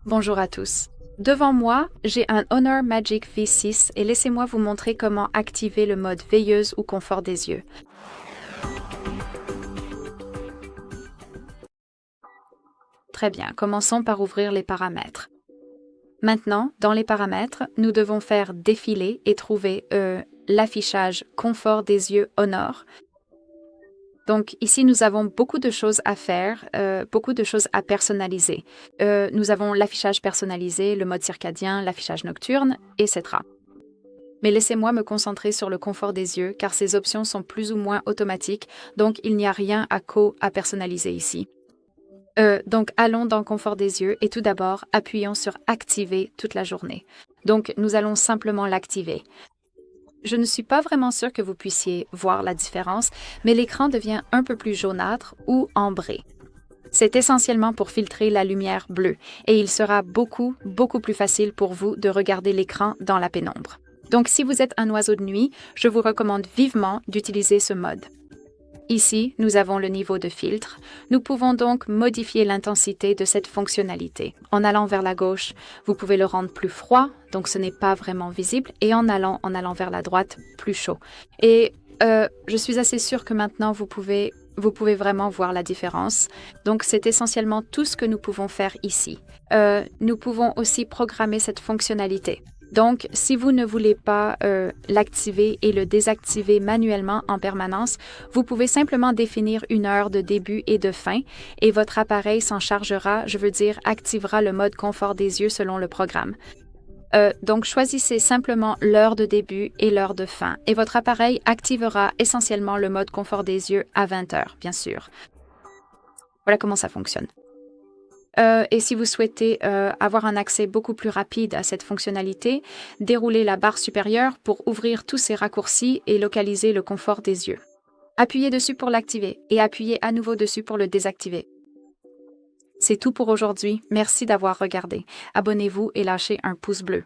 Bonjour à tous. Devant moi, j'ai un Honor Magic V6 et laissez-moi vous montrer comment activer le mode veilleuse ou confort des yeux. Très bien, commençons par ouvrir les paramètres. Maintenant, dans les paramètres, nous devons faire défiler et trouver l'affichage confort des yeux Honor. Donc ici, nous avons beaucoup de choses à faire, beaucoup de choses à personnaliser. Nous avons l'affichage personnalisé, le mode circadien, l'affichage nocturne, etc. Mais laissez-moi me concentrer sur le confort des yeux, car ces options sont plus ou moins automatiques, donc il n'y a rien à personnaliser ici. Donc allons dans confort des yeux et tout d'abord, appuyons sur activer toute la journée. Donc nous allons simplement l'activer. Je ne suis pas vraiment sûre que vous puissiez voir la différence, mais l'écran devient un peu plus jaunâtre ou ambré. C'est essentiellement pour filtrer la lumière bleue et il sera beaucoup plus facile pour vous de regarder l'écran dans la pénombre. Donc si vous êtes un oiseau de nuit, je vous recommande vivement d'utiliser ce mode. Ici, nous avons le niveau de filtre. Nous pouvons donc modifier l'intensité de cette fonctionnalité. En allant vers la gauche, vous pouvez le rendre plus froid, donc ce n'est pas vraiment visible, et en allant vers la droite, plus chaud. Et je suis assez sûre que maintenant, vous pouvez vraiment voir la différence. Donc, c'est essentiellement tout ce que nous pouvons faire ici. Nous pouvons aussi programmer cette fonctionnalité. Donc, si vous ne voulez pas l'activer et le désactiver manuellement en permanence, vous pouvez simplement définir une heure de début et de fin et votre appareil s'en chargera, activera le mode confort des yeux selon le programme. Donc, choisissez simplement l'heure de début et l'heure de fin et votre appareil activera essentiellement le mode confort des yeux à 20 heures, bien sûr. Voilà comment ça fonctionne. Et si vous souhaitez avoir un accès beaucoup plus rapide à cette fonctionnalité, déroulez la barre supérieure pour ouvrir tous ces raccourcis et localiser le confort des yeux. Appuyez dessus pour l'activer et appuyez à nouveau dessus pour le désactiver. C'est tout pour aujourd'hui. Merci d'avoir regardé. Abonnez-vous et lâchez un pouce bleu.